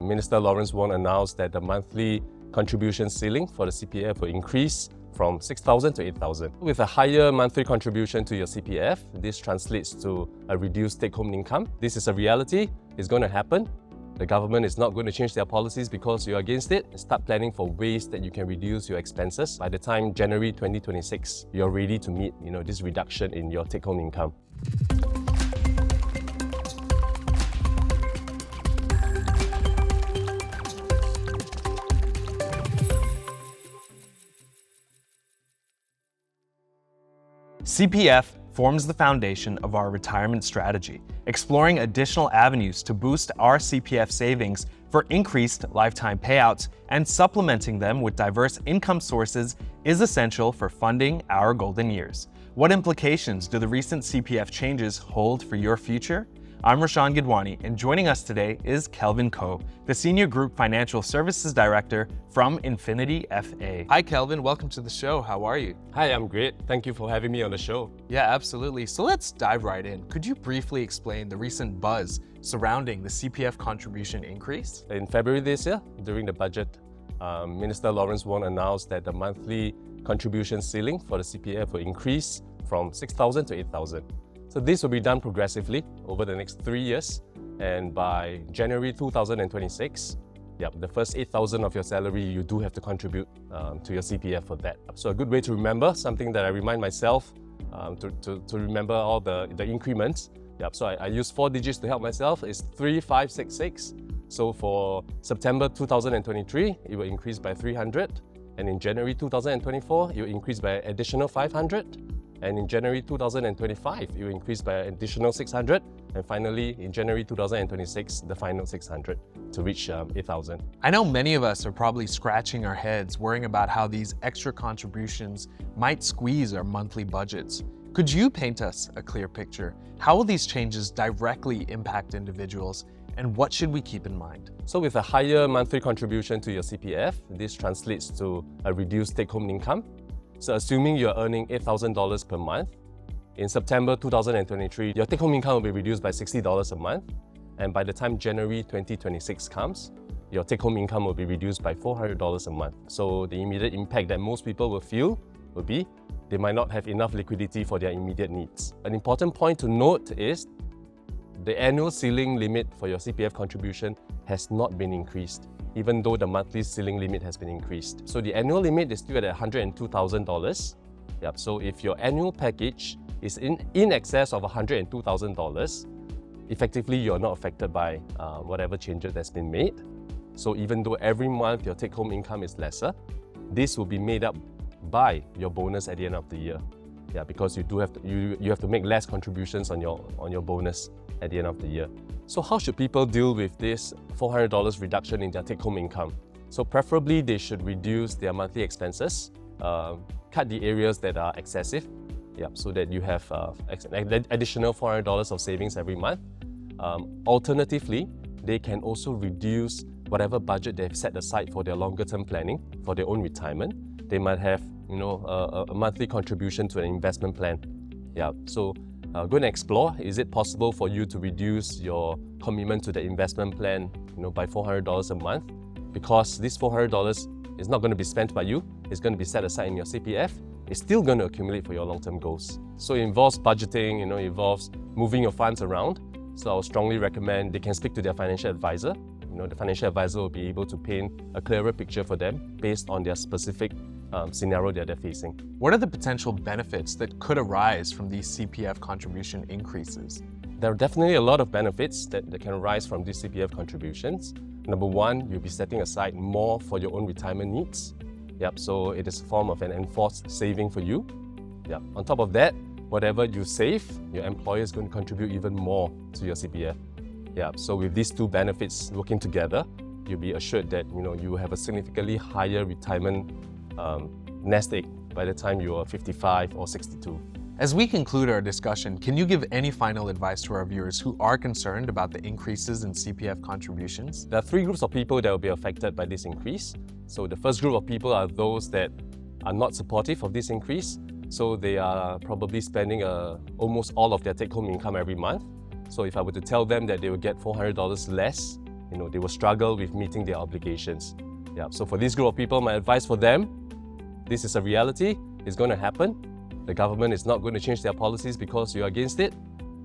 Minister Lawrence Wong announced that the monthly contribution ceiling for the CPF will increase from 6,000 to 8,000. With a higher monthly contribution to your CPF, this translates to a reduced take-home income. This is a reality. It's going to happen. The government is not going to change their policies because you're against it. Start planning for ways that you can reduce your expenses. By the time January 2026, you're ready to meet this reduction in your take-home income. CPF forms the foundation of our retirement strategy, exploring additional avenues to boost our CPF savings for increased lifetime payouts and supplementing them with diverse income sources is essential for funding our golden years. What implications do the recent CPF changes hold for your future? I'm Rashan Gidwani, and joining us today is Kelvin Koh, the Senior Group Financial Services Director from Infinity FA. Hi, Kelvin. Welcome to the show. How are you? Hi, I'm great. Thank you for having me on the show. Yeah, absolutely. So let's dive right in. Could you briefly explain the recent buzz surrounding the CPF contribution increase? In February this year, during the budget, Minister Lawrence Wong announced that the monthly contribution ceiling for the CPF will increase from 6,000 to 8,000. So this will be done progressively over the next 3 years, and by January 2026, the first 8,000 of your salary, you do have to contribute to your CPF for that. So a good way to remember, something that I remind myself to remember all the increments. So I use 4 digits to help myself, is 3566. So for September 2023, it will increase by 300, and in January 2024, it will increase by an additional 500. And in January 2025, it will increase by an additional 600. And finally, in January 2026, the final 600 to reach 8,000. I know many of us are probably scratching our heads, worrying about how these extra contributions might squeeze our monthly budgets. Could you paint us a clear picture? How will these changes directly impact individuals, and what should we keep in mind? So with a higher monthly contribution to your CPF, this translates to a reduced take-home income. So assuming you're earning $8,000 per month, in September 2023, your take-home income will be reduced by $60 a month. And by the time January 2026 comes, your take-home income will be reduced by $400 a month. So the immediate impact that most people will feel will be they might not have enough liquidity for their immediate needs. An important point to note is the annual ceiling limit for your CPF contribution has not been increased, even though the monthly ceiling limit has been increased. So the annual limit is still at $102,000. So if your annual package is in excess of $102,000, effectively you're not affected by whatever changes that's been made. So even though every month your take-home income is lesser, this will be made up by your bonus at the end of the year. Because you have to make less contributions on your bonus at the end of the year. So how should people deal with this $400 reduction in their take-home income? So preferably they should reduce their monthly expenses, cut the areas that are excessive, so that you have additional $400 of savings every month. Alternatively, they can also reduce whatever budget they've set aside for their longer-term planning, for their own retirement. They might have a monthly contribution to an investment plan. So go and explore. Is it possible for you to reduce your commitment to the investment plan by $400 a month? Because this $400 is not going to be spent by you. It's going to be set aside in your CPF. It's still going to accumulate for your long-term goals. So it involves budgeting, it involves moving your funds around. So I would strongly recommend they can speak to their financial advisor. The financial advisor will be able to paint a clearer picture for them based on their specific scenario that they're facing. What are the potential benefits that could arise from these CPF contribution increases? There are definitely a lot of benefits that can arise from these CPF contributions. Number one, you'll be setting aside more for your own retirement needs. So it is a form of an enforced saving for you. On top of that, whatever you save, your employer is going to contribute even more to your CPF. So with these two benefits working together, you'll be assured that you have a significantly higher retirement nest egg by the time you are 55 or 62. As we conclude our discussion, can you give any final advice to our viewers who are concerned about the increases in CPF contributions? There are 3 groups of people that will be affected by this increase. So the first group of people are those that are not supportive of this increase. So they are probably spending almost all of their take-home income every month. So if I were to tell them that they will get $400 less they will struggle with meeting their obligations. Yeah. So for this group of people, my advice for them, this is a reality. It's going to happen. The government is not going to change their policies because you're against it.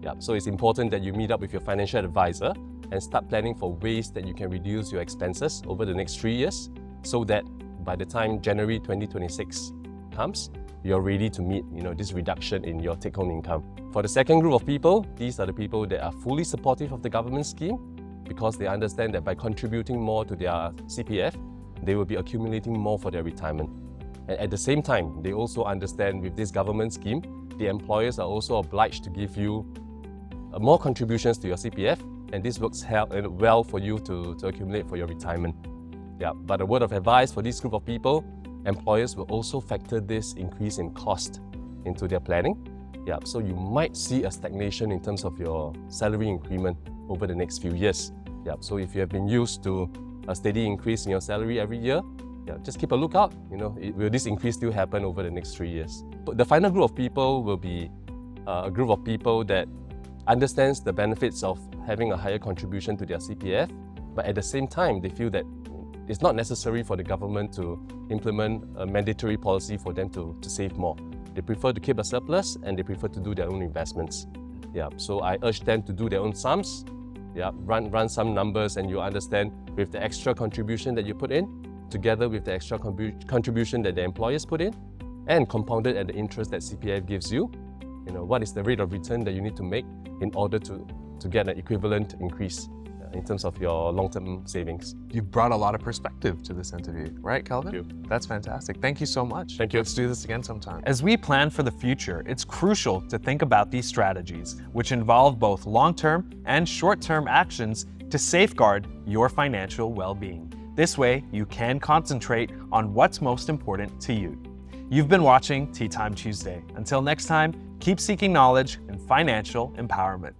Yeah. So it's important that you meet up with your financial advisor and start planning for ways that you can reduce your expenses over the next 3 years, so that by the time January 2026 comes, you're ready to meet this reduction in your take-home income. For the second group of people, these are the people that are fully supportive of the government scheme because they understand that by contributing more to their CPF, they will be accumulating more for their retirement. And at the same time, they also understand with this government scheme, the employers are also obliged to give you more contributions to your CPF, and this works well for you to accumulate for your retirement. Yeah, but a word of advice for this group of people, employers will also factor this increase in cost into their planning. Yeah, so you might see a stagnation in terms of your salary increment over the next few years. Yeah, so if you have been used to a steady increase in your salary every year, yeah, just keep a lookout. Will this increase still happen over the next 3 years? But the final group of people will be a group of people that understands the benefits of having a higher contribution to their CPF, but at the same time, they feel that it's not necessary for the government to implement a mandatory policy for them to save more. They prefer to keep a surplus and they prefer to do their own investments. Yeah, so I urge them to do their own sums. Yeah, run some numbers, and you understand with the extra contribution that you put in, together with the extra contribution that the employers put in, and compounded at the interest that CPF gives you, what is the rate of return that you need to make in order to get an equivalent increase in terms of your long-term savings. You've brought a lot of perspective to this interview, right, Kelvin? Thank you. That's fantastic. Thank you so much. Thank you. Let's do this again sometime. As we plan for the future, it's crucial to think about these strategies, which involve both long-term and short-term actions to safeguard your financial well-being. This way, you can concentrate on what's most important to you. You've been watching Teatime Tuesday. Until next time, keep seeking knowledge and financial empowerment.